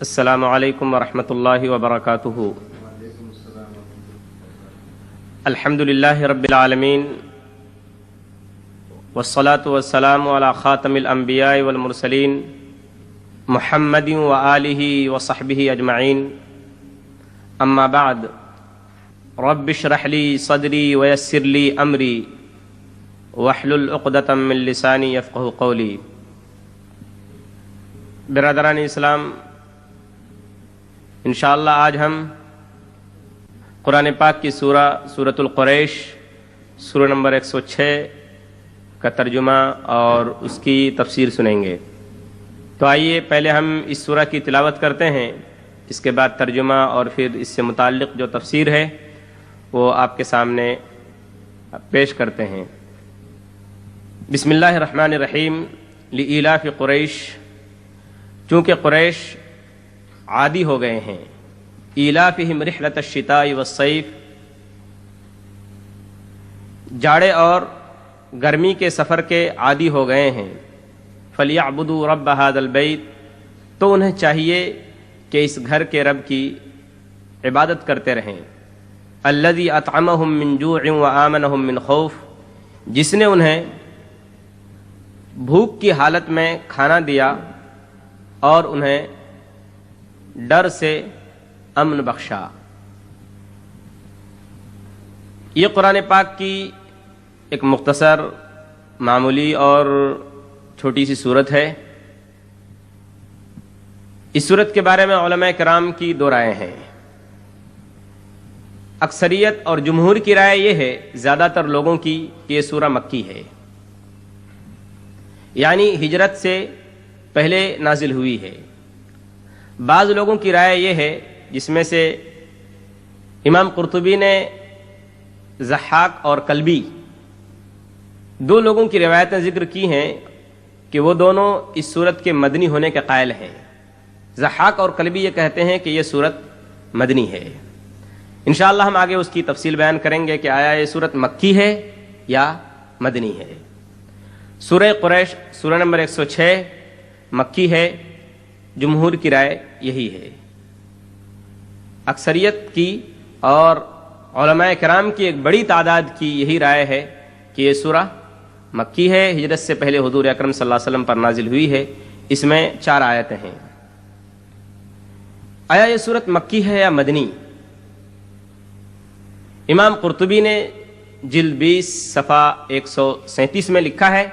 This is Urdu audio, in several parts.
السلام علیکم ورحمۃ اللہ وبرکاتہ۔ الحمد للہ رب العالمین والصلاة والسلام علی خاتم الانبیاء والمرسلین محمد وآلہ وصحبہ اجمعین، اما بعد، رب اشرح لی صدری ویسر لی امری واحلل عقدۃ من لسانی یفقہوا قولی۔ برادران اسلام، انشاءاللہ آج ہم قرآن پاک کی سورۃ القریش، سورہ نمبر 106 کا ترجمہ اور اس کی تفسیر سنیں گے۔ تو آئیے پہلے ہم اس سورہ کی تلاوت کرتے ہیں، اس کے بعد ترجمہ اور پھر اس سے متعلق جو تفسیر ہے وہ آپ کے سامنے پیش کرتے ہیں۔ بسم اللہ الرحمن الرحیم۔ لإیلاف قریش، چونکہ قریش عادی ہو گئے ہیں، ایلافہم رحلۃ الشتاء والصیف، جاڑے اور گرمی کے سفر کے عادی ہو گئے ہیں، فلیعبدوا رب ھذا البیت، تو انہیں چاہیے کہ اس گھر کے رب کی عبادت کرتے رہیں، الذی اطعمہم من جوع وآمنہم من خوف، جس نے انہیں بھوک کی حالت میں کھانا دیا اور انہیں ڈر سے امن بخشا۔ یہ قرآن پاک کی ایک مختصر، معمولی اور چھوٹی سی صورت ہے۔ اس صورت کے بارے میں علماء کرام کی دو رائے ہیں۔ اکثریت اور جمہور کی رائے یہ ہے، زیادہ تر لوگوں کی، کہ یہ سورہ مکی ہے، یعنی ہجرت سے پہلے نازل ہوئی ہے۔ بعض لوگوں کی رائے یہ ہے، جس میں سے امام قرطبی نے ضحاک اور کلبی دو لوگوں کی روایتیں ذکر کی ہیں کہ وہ دونوں اس سورت کے مدنی ہونے کے قائل ہیں۔ ضحاک اور کلبی یہ کہتے ہیں کہ یہ سورت مدنی ہے۔ انشاءاللہ ہم آگے اس کی تفصیل بیان کریں گے کہ آیا یہ سورت مکی ہے یا مدنی ہے۔ سورہ قریش، سورہ نمبر 106 مکی ہے، جمہور کی رائے یہی ہے۔ اکثریت کی اور علماء کرام کی ایک بڑی تعداد کی یہی رائے ہے کہ یہ سورہ مکی ہے، ہجرت سے پہلے حضور اکرم صلی اللہ علیہ وسلم پر نازل ہوئی ہے۔ اس میں 4 آیتیں ہیں۔ آیا یہ سورت مکی ہے یا مدنی؟ امام قرطبی نے جلد 20 صفحہ 137 میں لکھا ہے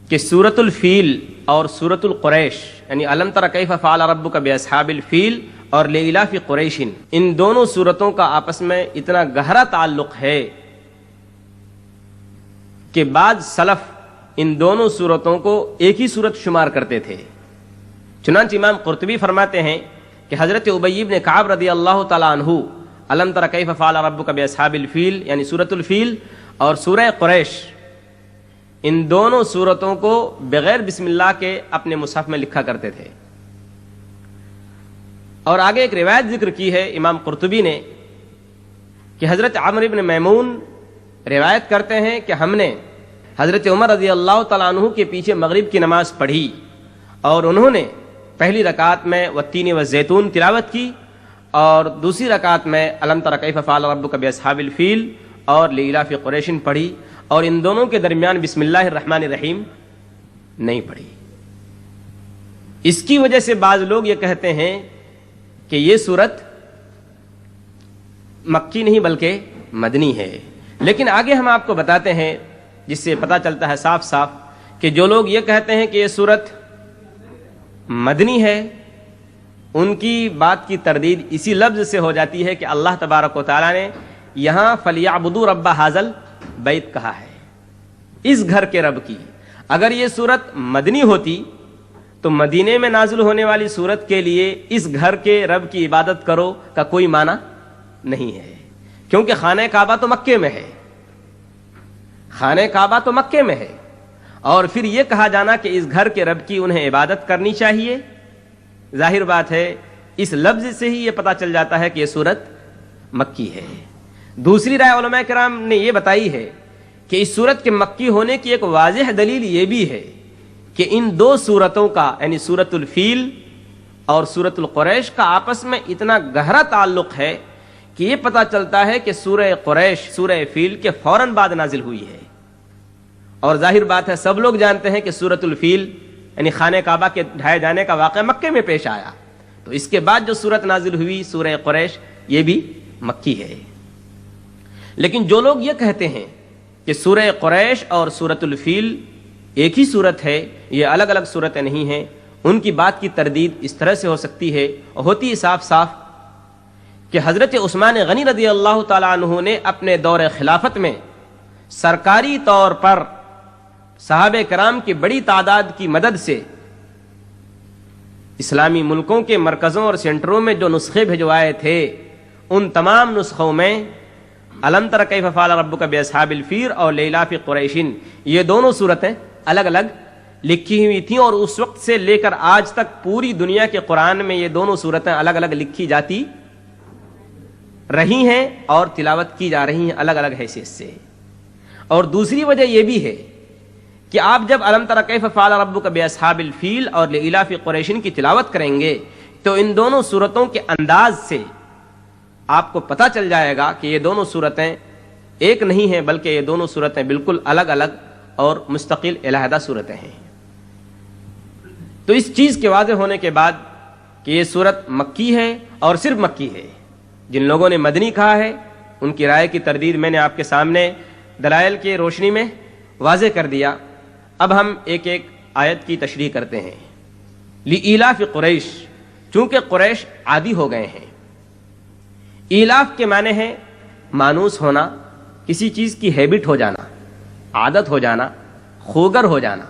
کہ سورۃ الفیل اور سورۃ القریش، یعنی الم تر کیف فعل ربک باصحاب الفیل اور لإیلاف قریش، ان دونوں سورتوں کا آپس میں اتنا گہرا تعلق ہے کہ بعض سلف ان دونوں سورتوں کو ایک ہی سورت شمار کرتے تھے۔ چنانچہ امام قرطبی فرماتے ہیں کہ حضرت ابی بن کعب رضی اللہ تعالی عنہ الم تر کیف فعل ربک باصحاب الفیل، یعنی سورۃ الفیل اور سورہ قریش، ان دونوں سورتوں کو بغیر بسم اللہ کے اپنے مصحف میں لکھا کرتے تھے۔ اور آگے ایک روایت ذکر کی ہے امام قرطبی نے کہ حضرت عمرو بن میمون روایت کرتے ہیں کہ ہم نے حضرت عمر رضی اللہ تعالیٰ عنہ کے پیچھے مغرب کی نماز پڑھی اور انہوں نے پہلی رکعت میں والتین والزیتون تلاوت کی اور دوسری رکعت میں الم تر کیف فعل ربک باصحاب الفیل اور لإیلاف قریش پڑھی، اور ان دونوں کے درمیان بسم اللہ الرحمن الرحیم نہیں پڑھی۔ اس کی وجہ سے بعض لوگ یہ کہتے ہیں کہ یہ سورت مکی نہیں بلکہ مدنی ہے۔ لیکن آگے ہم آپ کو بتاتے ہیں، جس سے پتہ چلتا ہے صاف صاف کہ جو لوگ یہ کہتے ہیں کہ یہ سورت مدنی ہے، ان کی بات کی تردید اسی لفظ سے ہو جاتی ہے کہ اللہ تبارک و تعالیٰ نے یہاں فلیعبدوا رب ھذا البیت کہا ہے، اس گھر کے رب کی۔ اگر یہ سورت مدنی ہوتی تو مدینے میں نازل ہونے والی سورت کے لیے اس گھر کے رب کی عبادت کرو کا کوئی معنی نہیں ہے، کیونکہ خانہ کعبہ تو مکے میں ہے، خانہ کعبہ تو مکے میں ہے، اور پھر یہ کہا جانا کہ اس گھر کے رب کی انہیں عبادت کرنی چاہیے، ظاہر بات ہے اس لفظ سے ہی یہ پتہ چل جاتا ہے کہ یہ سورت مکی ہے۔ دوسری رائے علماء کرام نے یہ بتائی ہے کہ اس سورت کے مکی ہونے کی ایک واضح دلیل یہ بھی ہے کہ ان دو سورتوں کا یعنی سورۃ الفیل اور سورۃ القریش کا آپس میں اتنا گہرا تعلق ہے کہ یہ پتہ چلتا ہے کہ سورہ قریش سورہ فیل کے فوراً بعد نازل ہوئی ہے. اور ظاہر بات ہے سب لوگ جانتے ہیں کہ سورۃ الفیل یعنی خانہ کعبہ کے ڈھائے جانے کا واقعہ مکے میں پیش آیا، تو اس کے بعد جو سورت نازل ہوئی سورہ قریش یہ بھی مکی ہے. لیکن جو لوگ یہ کہتے ہیں کہ سورہ قریش اور سورۃ الفیل ایک ہی سورت ہے، یہ الگ الگ سورتیں نہیں ہیں، ان کی بات کی تردید اس طرح سے ہو سکتی ہے اور ہوتی ہے صاف صاف کہ حضرت عثمان غنی رضی اللہ تعالیٰ عنہ نے اپنے دور خلافت میں سرکاری طور پر صحابہ کرام کی بڑی تعداد کی مدد سے اسلامی ملکوں کے مرکزوں اور سینٹروں میں جو نسخے بھجوائے تھے ان تمام نسخوں میں الم تر کیف فعل ربک باصحاب الفیل اور لیلاف قریش یہ دونوں صورتیں الگ الگ لکھی ہوئی تھیں، اور اس وقت سے لے کر آج تک پوری دنیا کے قرآن میں یہ دونوں صورتیں الگ الگ لکھی جاتی رہی ہیں اور تلاوت کی جا رہی ہیں الگ الگ حیثیت سے. اور دوسری وجہ یہ بھی ہے کہ آپ جب الم تر کیف فعل ربک باصحاب الفیل اور لیلاف قریش کی تلاوت کریں گے تو ان دونوں صورتوں کے انداز سے آپ کو پتہ چل جائے گا کہ یہ دونوں صورتیں ایک نہیں ہیں بلکہ یہ دونوں صورتیں بالکل الگ الگ اور مستقل علیحدہ صورتیں ہیں. تو اس چیز کے واضح ہونے کے بعد کہ یہ صورت مکی ہے اور صرف مکی ہے، جن لوگوں نے مدنی کہا ہے ان کی رائے کی تردید میں نے آپ کے سامنے دلائل کی روشنی میں واضح کر دیا. اب ہم ایک ایک آیت کی تشریح کرتے ہیں. لإیلاف قریش، چونکہ قریش عادی ہو گئے ہیں. ایلاف کے معنی ہے مانوس ہونا، کسی چیز کی ہیبٹ ہو جانا، عادت ہو جانا، خوگر ہو جانا.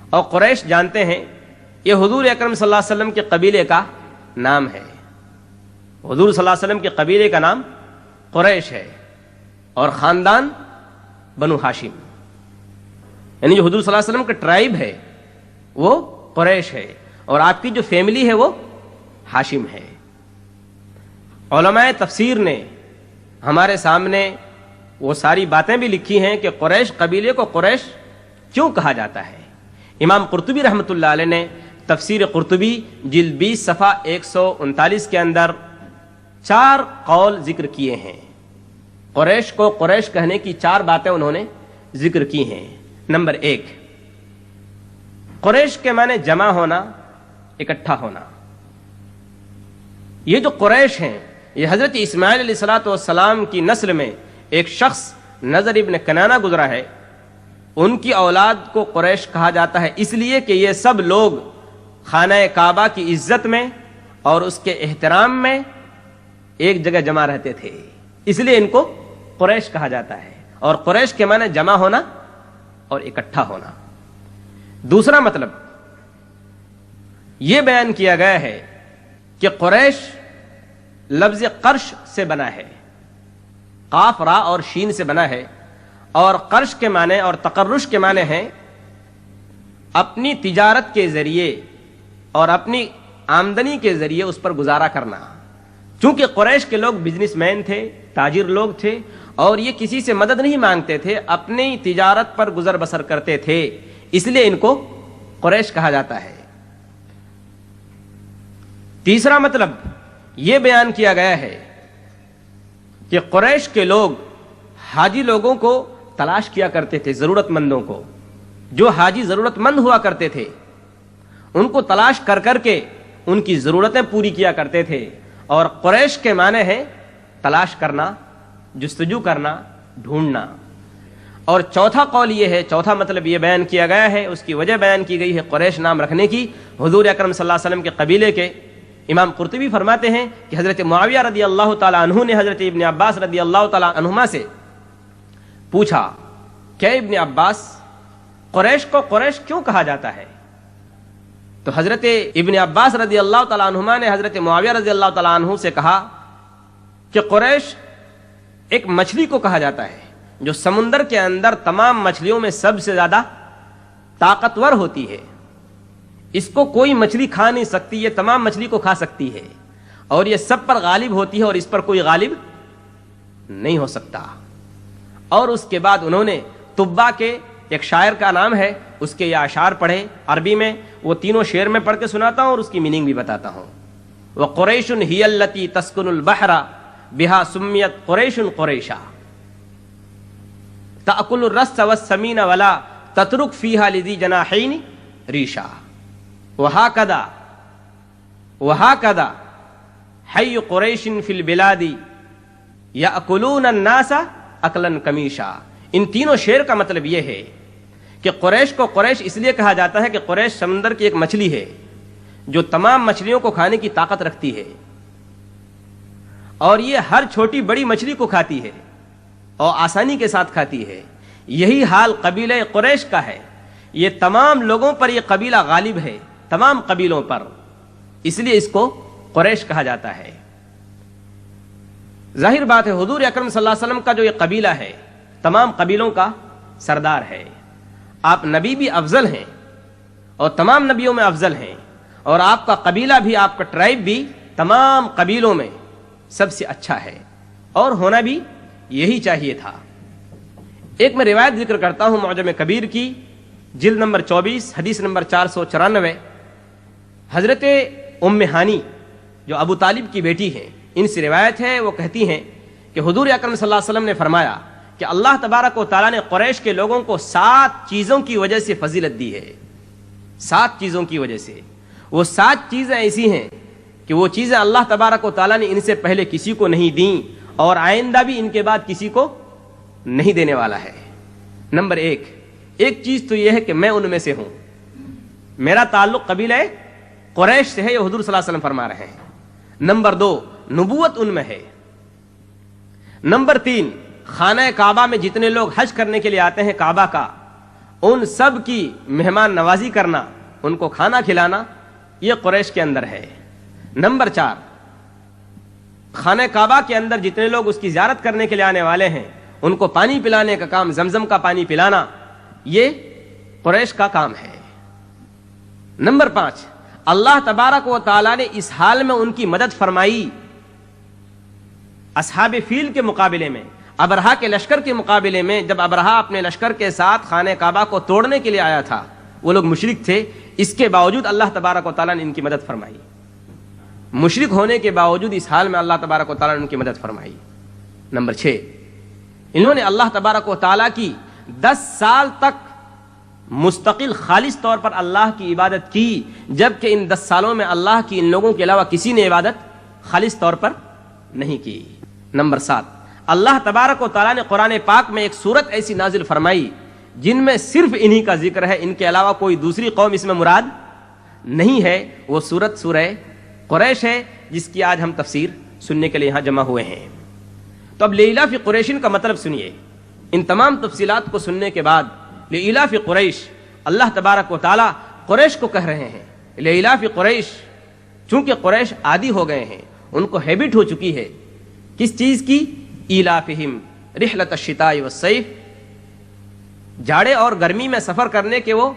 اور قریش جانتے ہیں یہ حضور اکرم صلی اللہ علیہ وسلم کے قبیلے کا نام ہے. حضور صلی اللہ علیہ وسلم کے قبیلے کا نام قریش ہے اور خاندان بنو ہاشم، یعنی جو حضور صلی اللہ علیہ وسلم کا ٹرائب ہے وہ قریش ہے اور آپ کی جو فیملی ہے وہ ہاشم ہے. علماء تفسیر نے ہمارے سامنے وہ ساری باتیں بھی لکھی ہیں کہ قریش قبیلے کو قریش کیوں کہا جاتا ہے. امام قرطبی رحمۃ اللہ علیہ نے تفسیر قرطبی جلد 20 صفحہ 139 کے اندر 4 قول ذکر کیے ہیں. قریش کو قریش کہنے کی 4 باتیں انہوں نے ذکر کی ہیں. نمبر 1، قریش کے معنی جمع ہونا، اکٹھا ہونا. یہ جو قریش ہیں یہ حضرت اسماعیل علیہ الصلوۃ والسلام کی نسل میں ایک شخص نضر ابن کنانہ گزرا ہے، ان کی اولاد کو قریش کہا جاتا ہے اس لیے کہ یہ سب لوگ خانہ کعبہ کی عزت میں اور اس کے احترام میں ایک جگہ جمع رہتے تھے، اس لیے ان کو قریش کہا جاتا ہے. اور قریش کے معنی جمع ہونا اور اکٹھا ہونا. دوسرا مطلب یہ بیان کیا گیا ہے کہ قریش لفظ قرش سے بنا ہے، قاف را اور شین سے بنا ہے، اور قرش کے معنی اور تقرش کے معنی ہیں اپنی تجارت کے ذریعے اور اپنی آمدنی کے ذریعے اس پر گزارا کرنا. چونکہ قریش کے لوگ بزنس مین تھے، تاجر لوگ تھے اور یہ کسی سے مدد نہیں مانگتے تھے، اپنی تجارت پر گزر بسر کرتے تھے، اس لیے ان کو قریش کہا جاتا ہے. تیسرا مطلب یہ بیان کیا گیا ہے کہ قریش کے لوگ حاجی لوگوں کو تلاش کیا کرتے تھے، ضرورت مندوں کو، جو حاجی ضرورت مند ہوا کرتے تھے ان کو تلاش کر کر کے ان کی ضرورتیں پوری کیا کرتے تھے. اور قریش کے معنی ہے تلاش کرنا، جستجو کرنا، ڈھونڈنا. اور چوتھا قول یہ ہے، چوتھا مطلب یہ بیان کیا گیا ہے، اس کی وجہ بیان کی گئی ہے قریش نام رکھنے کی حضور اکرم صلی اللہ علیہ وسلم کے قبیلے کے. امام قرطبی فرماتے ہیں کہ حضرت معاویہ رضی اللہ تعالیٰ عنہ نے حضرت ابن عباس رضی اللہ تعالیٰ عنہما سے پوچھا کہ ابن عباس قریش کو قریش کیوں کہا جاتا ہے؟ تو حضرت ابن عباس رضی اللہ تعالیٰ عنہما نے حضرت معاویہ رضی اللہ تعالیٰ عنہ سے کہا کہ قریش ایک مچھلی کو کہا جاتا ہے جو سمندر کے اندر تمام مچھلیوں میں سب سے زیادہ طاقتور ہوتی ہے. اس کو کوئی مچھلی کھا نہیں سکتی، یہ تمام مچھلی کو کھا سکتی ہے اور یہ سب پر غالب ہوتی ہے اور اس پر کوئی غالب نہیں ہو سکتا. اور اس کے بعد انہوں نے طبا کے ایک شاعر کا نام ہے اس کے یہ اشعار پڑھے عربی میں، وہ تینوں شعر میں پڑھ کے سناتا ہوں اور اس کی میننگ بھی بتاتا ہوں۔ وَقُرَيْشٌ هِيَ الَّتِي تَسْكُنُ الْبَحْرَ بِهَا سُمِّيَتْ قُرَيْشٌ قُرَيْشًا تَأْكُلُ الرَّسَّ وَالسَّمِينَ وَلَا تَتْرُكْ فِيهَا لِذِي جَنَاحَيْنِ رِيشًا وَهَكَذَا حَيُّ قُرَيْشٍ فِي الْبِلَادِ يَأْكُلُونَ النَّاسَ أَكْلًا كَمِيشًا۔ ان تینوں شعر کا مطلب یہ ہے کہ قریش کو قریش اس لیے کہا جاتا ہے کہ قریش سمندر کی ایک مچھلی ہے جو تمام مچھلیوں کو کھانے کی طاقت رکھتی ہے، اور یہ ہر چھوٹی بڑی مچھلی کو کھاتی ہے اور آسانی کے ساتھ کھاتی ہے۔ یہی حال قبیلہ قریش کا ہے، یہ تمام لوگوں پر یہ قبیلہ غالب ہے، تمام قبیلوں پر، اس لیے اس کو قریش کہا جاتا ہے۔ ظاہر بات ہے حضور اکرم صلی اللہ علیہ وسلم کا جو یہ قبیلہ ہے تمام قبیلوں کا سردار ہے، آپ نبی بھی افضل ہیں اور تمام نبیوں میں افضل ہیں، اور آپ کا قبیلہ بھی، آپ کا ٹرائب بھی تمام قبیلوں میں سب سے اچھا ہے، اور ہونا بھی یہی چاہیے تھا۔ ایک میں روایت ذکر کرتا ہوں معجم کبیر کی، جلد نمبر 24 حدیث نمبر 494، حضرت ام ہانی جو ابو طالب کی بیٹی ہیں، ان سے روایت ہے، وہ کہتی ہیں کہ حضور اکرم صلی اللہ علیہ وسلم نے فرمایا کہ اللہ تبارک و تعالیٰ نے قریش کے لوگوں کو 7 چیزوں کی وجہ سے فضیلت دی ہے، 7 چیزوں کی وجہ سے۔ وہ 7 چیزیں ایسی ہیں کہ وہ چیزیں اللہ تبارک و تعالیٰ نے ان سے پہلے کسی کو نہیں دیں اور آئندہ بھی ان کے بعد کسی کو نہیں دینے والا ہے۔ نمبر 1، ایک چیز تو یہ ہے کہ میں ان میں سے ہوں، میرا تعلق قبیلہ قریش سے ہے، یہ حضور صلی اللہ علیہ وسلم فرما رہے ہیں۔ نمبر 2، نبوت ان میں ہے۔ نمبر 3، خانہ کعبہ میں جتنے لوگ حج کرنے کے لیے آتے ہیں کعبہ کا، ان سب کی مہمان نوازی کرنا، ان کو کھانا کھلانا، یہ قریش کے اندر ہے۔ نمبر 4، خانہ کعبہ کے اندر جتنے لوگ اس کی زیارت کرنے کے لیے آنے والے ہیں ان کو پانی پلانے کا کام، زمزم کا پانی پلانا، یہ قریش کا کام ہے۔ نمبر 5، اللہ تبارک و تعالیٰ نے اس حال میں ان کی مدد فرمائی، اصحاب فیل کے مقابلے میں، ابرہا کے لشکر کے مقابلے میں، جب ابرہا اپنے لشکر کے ساتھ خانہ کعبہ کو توڑنے کے لیے آیا تھا، وہ لوگ مشرک تھے، اس کے باوجود اللہ تبارک و تعالیٰ نے ان کی مدد فرمائی، مشرک ہونے کے باوجود اس حال میں اللہ تبارک و تعالیٰ نے ان کی مدد فرمائی۔ نمبر 6، انہوں نے اللہ تبارک و تعالیٰ کی 10 سال تک مستقل خالص طور پر اللہ کی عبادت کی، جبکہ ان 10 سالوں میں اللہ کی ان لوگوں کے علاوہ کسی نے عبادت خالص طور پر نہیں کی۔ نمبر 7، اللہ تبارک و تعالیٰ نے قرآن پاک میں ایک سورت ایسی نازل فرمائی جن میں صرف انہی کا ذکر ہے، ان کے علاوہ کوئی دوسری قوم اس میں مراد نہیں ہے، وہ سورت سورہ قریش ہے، جس کی آج ہم تفسیر سننے کے لیے یہاں جمع ہوئے ہیں۔ تو اب لإلاف قریشن کا مطلب سنیے۔ ان تمام تفصیلات کو سننے کے بعد لإلاف قریش، اللہ تبارک و تعالیٰ قریش کو کہہ رہے ہیں لإلاف قریش، چونکہ قریش عادی ہو گئے ہیں، ان کو ہیبٹ ہو چکی ہے کس چیز کی؟ ایلافہم رحلۃ الشتاء والصیف، جاڑے اور گرمی میں سفر کرنے کے وہ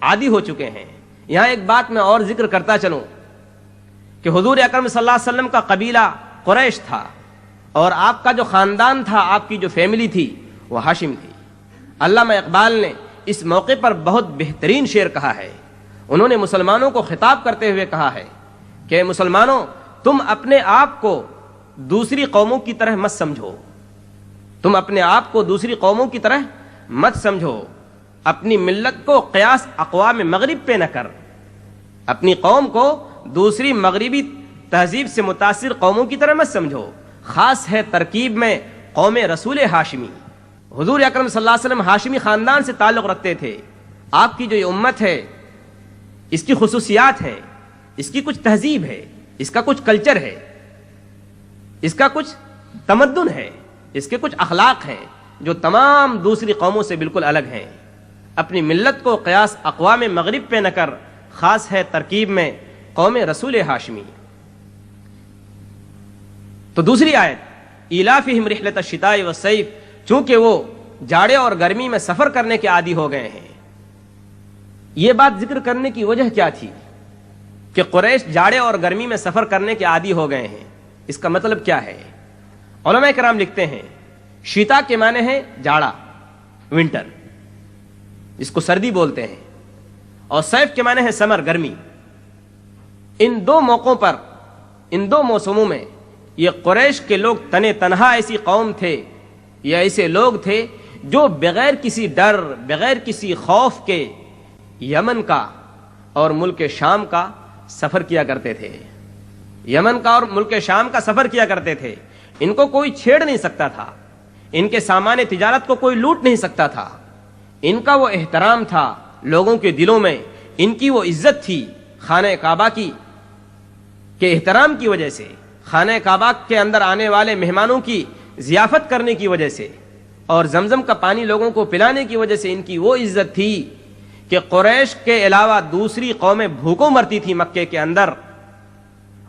عادی ہو چکے ہیں۔ یہاں ایک بات میں اور ذکر کرتا چلوں کہ حضور اکرم صلی اللہ علیہ وسلم کا قبیلہ قریش تھا، اور آپ کا جو خاندان تھا، آپ کی جو فیملی تھی، وہ ہاشم تھی۔ علامہ اقبال نے اس موقع پر بہت بہترین شعر کہا ہے، انہوں نے مسلمانوں کو خطاب کرتے ہوئے کہا ہے کہ مسلمانوں، تم اپنے آپ کو دوسری قوموں کی طرح مت سمجھو، تم اپنے آپ کو دوسری قوموں کی طرح مت سمجھو، اپنی ملت کو قیاس اقوام مغرب پہ نہ کر، اپنی قوم کو دوسری مغربی تہذیب سے متاثر قوموں کی طرح مت سمجھو، خاص ہے ترکیب میں قوم رسول ہاشمی۔ حضور اکرم صلی اللہ علیہ وسلم ہاشمی خاندان سے تعلق رکھتے تھے، آپ کی جو یہ امت ہے اس کی خصوصیات ہیں، اس کی کچھ تہذیب ہے، اس کا کچھ کلچر ہے، اس کا کچھ تمدن ہے، اس کے کچھ اخلاق ہیں جو تمام دوسری قوموں سے بالکل الگ ہیں۔ اپنی ملت کو قیاس اقوام مغرب پہ نہ کر، خاص ہے ترکیب میں قوم رسول ہاشمی۔ تو دوسری آیت ایلافہم رحلۃ الشتاء والصیف، چونکہ وہ جاڑے اور گرمی میں سفر کرنے کے عادی ہو گئے ہیں۔ یہ بات ذکر کرنے کی وجہ کیا تھی کہ قریش جاڑے اور گرمی میں سفر کرنے کے عادی ہو گئے ہیں؟ اس کا مطلب کیا ہے؟ علماء کرام لکھتے ہیں شیتا کے معنی ہے جاڑا، ونٹر، جس کو سردی بولتے ہیں، اور صیف کے معنی ہے سمر، گرمی۔ ان دو موقعوں پر، ان دو موسموں میں یہ قریش کے لوگ تنے تنہا ایسی قوم تھے، یہ ایسے لوگ تھے جو بغیر کسی ڈر، بغیر کسی خوف کے یمن کا اور ملک شام کا سفر کیا کرتے تھے، یمن کا اور ملک شام کا سفر کیا کرتے تھے۔ ان کو کوئی چھیڑ نہیں سکتا تھا، ان کے سامان تجارت کو کوئی لوٹ نہیں سکتا تھا۔ ان کا وہ احترام تھا لوگوں کے دلوں میں، ان کی وہ عزت تھی خانہ کعبہ کی کے احترام کی وجہ سے، خانہ کعبہ کے اندر آنے والے مہمانوں کی ضیافت کرنے کی وجہ سے اور زمزم کا پانی لوگوں کو پلانے کی وجہ سے ان کی وہ عزت تھی کہ قریش کے علاوہ دوسری قومیں بھوکوں مرتی تھی مکے کے اندر،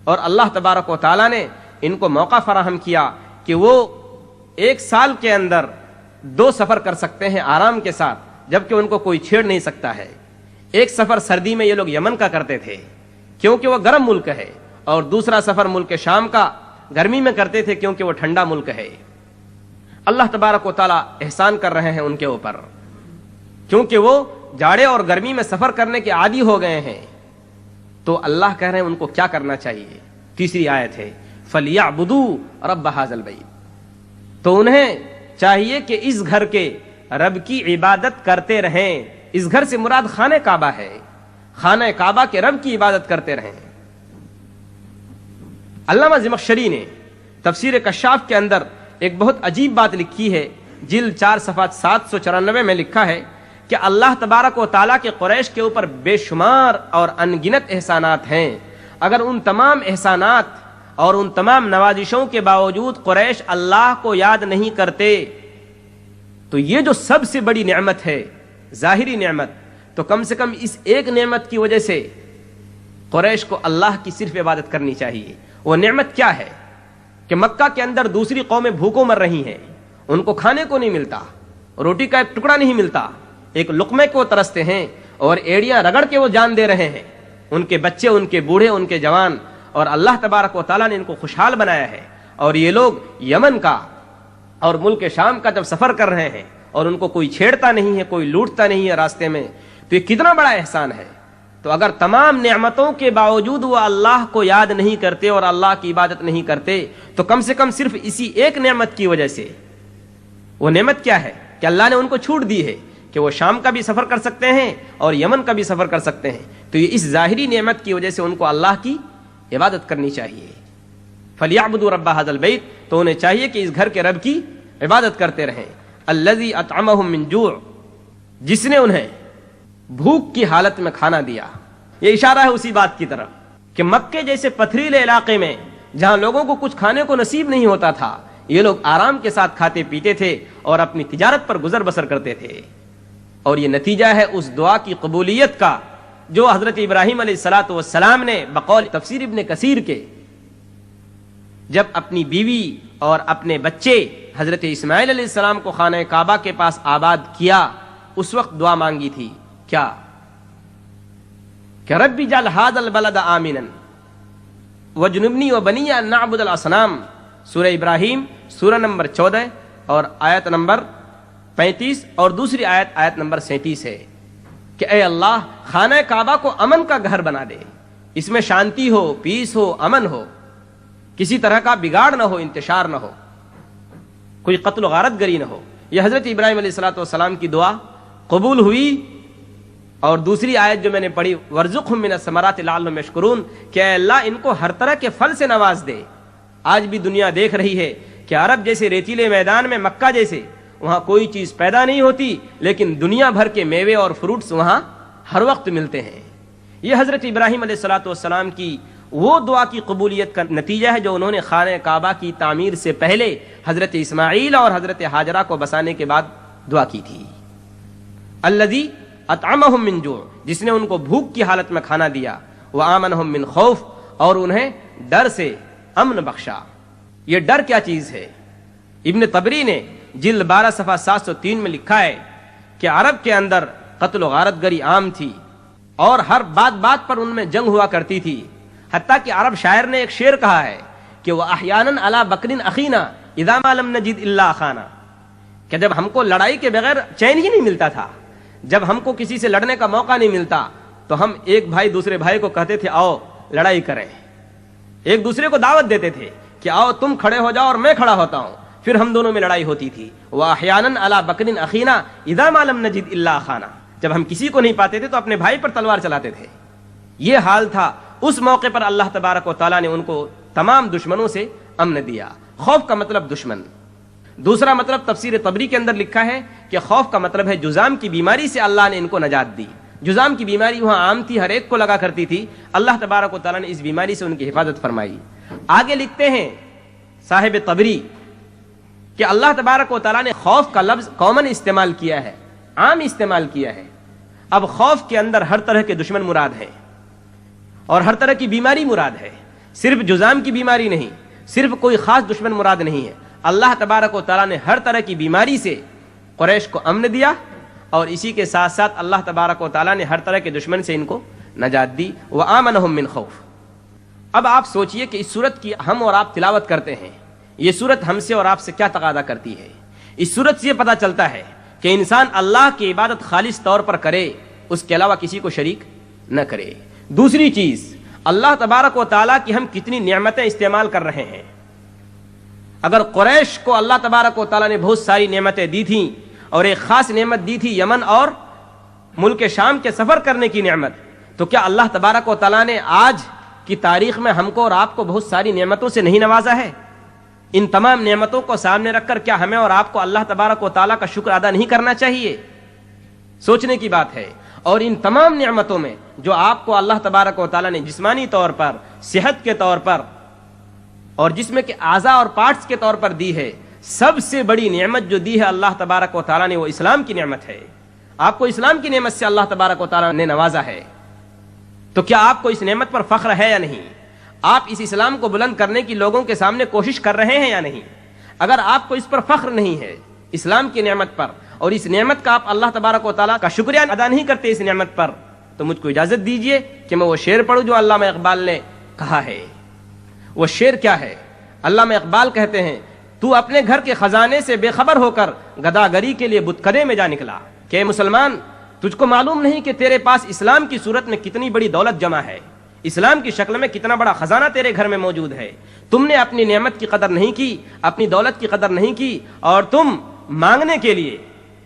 اور اللہ تبارک و تعالیٰ نے ان کو موقع فراہم کیا کہ وہ ایک سال کے اندر 2 سفر کر سکتے ہیں آرام کے ساتھ، جبکہ ان کو کوئی چھیڑ نہیں سکتا ہے۔ ایک سفر سردی میں یہ لوگ یمن کا کرتے تھے کیونکہ وہ گرم ملک ہے، اور دوسرا سفر ملک شام کا گرمی میں کرتے تھے کیونکہ وہ ٹھنڈا ملک ہے۔ اللہ تبارک و تعالیٰ احسان کر رہے ہیں ان کے اوپر، کیونکہ وہ جاڑے اور گرمی میں سفر کرنے کے عادی ہو گئے ہیں، تو اللہ کہہ رہے ہیں ان کو کیا کرنا چاہیے۔ تیسری آیت ہے فَلْيَعْبُدُوا رَبَّ هَذَا الْبَيْتِ، تو انہیں چاہیے کہ اس گھر کے رب کی عبادت کرتے رہیں۔ اس گھر سے مراد خانہ کعبہ ہے، خانہ کعبہ کے رب کی عبادت کرتے رہیں۔ علامہ زمخشری نے تفسیر کشاف کے اندر ایک بہت عجیب بات لکھی ہے، جلد 4 صفحہ 794 میں لکھا ہے کہ اللہ تبارک و تعالیٰ کے قریش کے اوپر بے شمار اور انگنت احسانات ہیں، اگر ان تمام احسانات اور ان تمام نوازشوں کے باوجود قریش اللہ کو یاد نہیں کرتے، تو یہ جو سب سے بڑی نعمت ہے، ظاہری نعمت، تو کم سے کم اس ایک نعمت کی وجہ سے قریش کو اللہ کی صرف عبادت کرنی چاہیے۔ وہ نعمت کیا ہے کہ مکہ کے اندر دوسری قومیں بھوکوں مر رہی ہیں، ان کو کھانے کو نہیں ملتا، روٹی کا ایک ٹکڑا نہیں ملتا، ایک لقمے کو ترستے ہیں اور ایڑیاں رگڑ کے وہ جان دے رہے ہیں، ان کے بچے، ان کے بوڑھے، ان کے جوان، اور اللہ تبارک و تعالیٰ نے ان کو خوشحال بنایا ہے۔ اور یہ لوگ یمن کا اور ملک شام کا جب سفر کر رہے ہیں اور ان کو کوئی چھیڑتا نہیں ہے، کوئی لوٹتا نہیں ہے راستے میں، تو یہ کتنا بڑا احسان ہے۔ تو اگر تمام نعمتوں کے باوجود وہ اللہ کو یاد نہیں کرتے اور اللہ کی عبادت نہیں کرتے، تو کم سے کم صرف اسی ایک نعمت کی وجہ سے، وہ نعمت کیا ہے کہ اللہ نے ان کو چھوٹ دی ہے کہ وہ شام کا بھی سفر کر سکتے ہیں اور یمن کا بھی سفر کر سکتے ہیں، تو یہ اس ظاہری نعمت کی وجہ سے ان کو اللہ کی عبادت کرنی چاہیے۔ فَلْيَعْبُدُوا رَبَّ هَذَا الْبَيْتِ، تو انہیں چاہیے کہ اس گھر کے رب کی عبادت کرتے رہیں۔ الَّذِي أَطْعَمَهُم مِّن جُوعٍ، جس نے انہیں بھوک کی حالت میں کھانا دیا۔ یہ اشارہ ہے اسی بات کی طرف کہ مکے جیسے پتھریلے علاقے میں جہاں لوگوں کو کچھ کھانے کو نصیب نہیں ہوتا تھا، یہ لوگ آرام کے ساتھ کھاتے پیتے تھے اور اپنی تجارت پر گزر بسر کرتے تھے، اور یہ نتیجہ ہے اس دعا کی قبولیت کا جو حضرت ابراہیم علیہ الصلاۃ والسلام نے بقول تفسیر ابن کثیر کے جب اپنی بیوی اور اپنے بچے حضرت اسماعیل علیہ السلام کو خانہ کعبہ کے پاس آباد کیا، اس وقت دعا مانگی تھی کیا کہ رب اجعل ھذا البلد آمنا وجنبنی وبنی ان نعبد الاصنام، سورہ ابراہیم سورہ نمبر 14 اور آیت نمبر 35، اور دوسری آیت نمبر 37 ہے کہ اے اللہ خانہ کعبہ کو امن کا گھر بنا دے، اس میں شانتی ہو، پیس ہو، امن ہو، کسی طرح کا بگاڑ نہ ہو، انتشار نہ ہو، کوئی قتل و غارت گری نہ ہو۔ یہ حضرت ابراہیم علیہ الصلوۃ والسلام کی دعا قبول ہوئی۔ اور دوسری آیت جو میں نے پڑھی وَارْزُقْهُم مِّنَ الثَّمَرَاتِ لَعَلَّهُمْ يَشْكُرُونَ، کہ اے اللہ ان کو ہر طرح کے پھل سے نواز دے۔ آج بھی دنیا دیکھ رہی ہے کہ عرب جیسے ریتیلے میدان میں، مکہ جیسے، وہاں کوئی چیز پیدا نہیں ہوتی، لیکن دنیا بھر کے میوے اور فروٹس وہاں ہر وقت ملتے ہیں۔ یہ حضرت ابراہیم علیہ الصلوۃ والسلام کی وہ دعا کی قبولیت کا نتیجہ ہے جو انہوں نے خانہ کعبہ کی تعمیر سے پہلے حضرت اسماعیل اور حضرت ہاجرہ کو بسانے کے بعد دعا کی تھی۔ الذی اطعمہم من جوع، جس نے ان کو بھوک کی حالت میں کھانا دیا، وآمنہم من خوف، اور انہیں ڈر سے امن بخشا۔ یہ ڈر کیا چیز ہے؟ ابن طبری نے جلد 12 صفحہ 703 میں لکھا ہے کہ عرب کے اندر قتل و غارت گری عام تھی، اور ہر بات بات پر ان میں جنگ ہوا کرتی تھی، حتیٰ کہ عرب شاعر نے ایک شعر کہا ہے کہ وَأَحْيَانًا عَلَى بَكْرٍ أَخِينَا إِذَا مَا لَمْ نَجِدْ إِلَّا أَخَانَا، کہ جب ہم کو لڑائی کے بغیر چین ہی نہیں ملتا تھا، جب ہم کو کسی سے لڑنے کا موقع نہیں ملتا تو ہم ایک بھائی دوسرے بھائی کو کہتے تھے آؤ لڑائی کریں، ایک دوسرے کو دعوت دیتے تھے کہ آؤ تم کھڑے ہو جاؤ اور میں کھڑا ہوتا ہوں، پھر ہم دونوں میں لڑائی ہوتی تھی۔ وَأَحْيَانًا عَلَىٰ بَكْرٍ أَخِينَا إِذَا مَا لَمْ نَجِدْ إِلَّا أَخَانَا، جب ہم کسی کو نہیں پاتے تھے تو اپنے بھائی پر تلوار چلاتے تھے۔ یہ حال تھا۔ اس موقع پر اللہ تبارک و تعالیٰ نے ان کو تمام دشمنوں سے امن دیا۔ خوف کا مطلب دشمن۔ دوسرا مطلب تفسیر طبری کے اندر لکھا ہے کہ خوف کا مطلب ہے جذام کی بیماری سے اللہ نے ان کو نجات دی۔ جذام کی بیماری وہاں عام تھی، ہر ایک کو لگا کرتی تھی، اللہ تبارک و تعالیٰ نے اس بیماری سے ان کی حفاظت فرمائی۔ آگے لکھتے ہیں صاحب طبری کہ اللہ تبارک و تعالیٰ نے خوف کا لفظ کامن استعمال کیا ہے، عام استعمال کیا ہے۔ اب خوف کے اندر ہر طرح کے دشمن مراد ہیں اور ہر طرح کی بیماری مراد ہے، صرف جذام کی بیماری نہیں، صرف کوئی خاص دشمن مراد نہیں ہے۔ اللہ تبارک و تعالیٰ نے ہر طرح کی بیماری سے قریش کو امن دیا، اور اسی کے ساتھ ساتھ اللہ تبارک و تعالیٰ نے ہر طرح کے دشمن سے ان کو نجات دی۔ وَآمَنَهُم مِّن خوف۔ اب آپ سوچئے کہ اس سورت کی ہم اور آپ تلاوت کرتے ہیں، یہ سورت ہم سے اور آپ سے کیا تقاضا کرتی ہے؟ اس سورت سے یہ پتہ چلتا ہے کہ انسان اللہ کی عبادت خالص طور پر کرے، اس کے علاوہ کسی کو شریک نہ کرے۔ دوسری چیز، اللہ تبارک و تعالیٰ کی ہم کتنی نعمتیں استعمال کر رہے ہیں۔ اگر قریش کو اللہ تبارک و تعالیٰ نے بہت ساری نعمتیں دی تھیں اور ایک خاص نعمت دی تھی یمن اور ملک شام کے سفر کرنے کی نعمت، تو کیا اللہ تبارک و تعالیٰ نے آج کی تاریخ میں ہم کو اور آپ کو بہت ساری نعمتوں سے نہیں نوازا ہے؟ ان تمام نعمتوں کو سامنے رکھ کر کیا ہمیں اور آپ کو اللہ تبارک و تعالیٰ کا شکر ادا نہیں کرنا چاہیے؟ سوچنے کی بات ہے۔ اور ان تمام نعمتوں میں جو آپ کو اللہ تبارک و تعالیٰ نے جسمانی طور پر، صحت کے طور پر اور جسم کے اعضاء اور پارٹس کے طور پر دی ہے، سب سے بڑی نعمت جو دی ہے اللہ تبارک و تعالیٰ نے وہ اسلام کی نعمت ہے۔ آپ کو اسلام کی نعمت سے اللہ تبارک و تعالیٰ نے نوازا ہے، تو کیا آپ کو اس نعمت پر فخر ہے یا نہیں؟ آپ اس اسلام کو بلند کرنے کی لوگوں کے سامنے کوشش کر رہے ہیں یا نہیں؟ اگر آپ کو اس پر فخر نہیں ہے، اسلام کی نعمت پر، اور اس نعمت کا آپ اللہ تبارک و تعالیٰ کا شکریہ ادا نہیں کرتے اس نعمت پر، تو مجھ کو اجازت دیجئے کہ میں وہ شعر پڑھوں جو علامہ اقبال نے کہا ہے۔ وہ شعر کیا ہے؟ علامہ اقبال کہتے ہیں، تو اپنے گھر کے خزانے سے بے خبر ہو کر گداگری کے لیے بتکدے میں جا نکلا کہ اے مسلمان، تجھ کو معلوم نہیں کہ تیرے پاس اسلام کی صورت میں کتنی بڑی دولت جمع ہے، اسلام کی شکل میں کتنا بڑا خزانہ تیرے گھر میں موجود ہے۔ تم نے اپنی نعمت کی قدر نہیں کی، اپنی دولت کی قدر نہیں کی، اور تم مانگنے کے لیے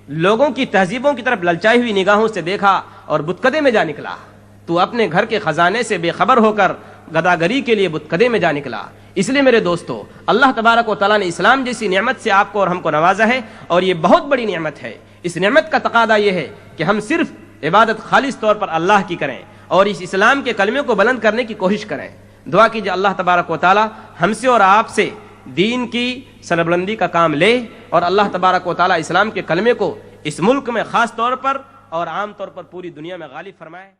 لوگوں کی تہذیبوں کی طرف للچائی ہوئی نگاہوں سے دیکھا اور بتکدے میں جا نکلا۔ تو اپنے گھر کے خزانے سے بے خبر ہو کر گداگری کے لیے بتکدے میں جا نکلا۔ اس لیے میرے دوستو، اللہ تبارک و تعالیٰ نے اسلام جیسی نعمت سے آپ کو اور ہم کو نوازا ہے، اور یہ بہت بڑی نعمت ہے۔ اس نعمت کا تقاضا یہ ہے کہ ہم صرف عبادت خالص طور پر اللہ کی کریں اور اس اسلام کے کلمے کو بلند کرنے کی کوشش کریں۔ دعا کیجیے اللہ تبارک و تعالیٰ ہم سے اور آپ سے دین کی سربلندی کا کام لے، اور اللہ تبارک و تعالیٰ اسلام کے کلمے کو اس ملک میں خاص طور پر اور عام طور پر پوری دنیا میں غالب فرمائے۔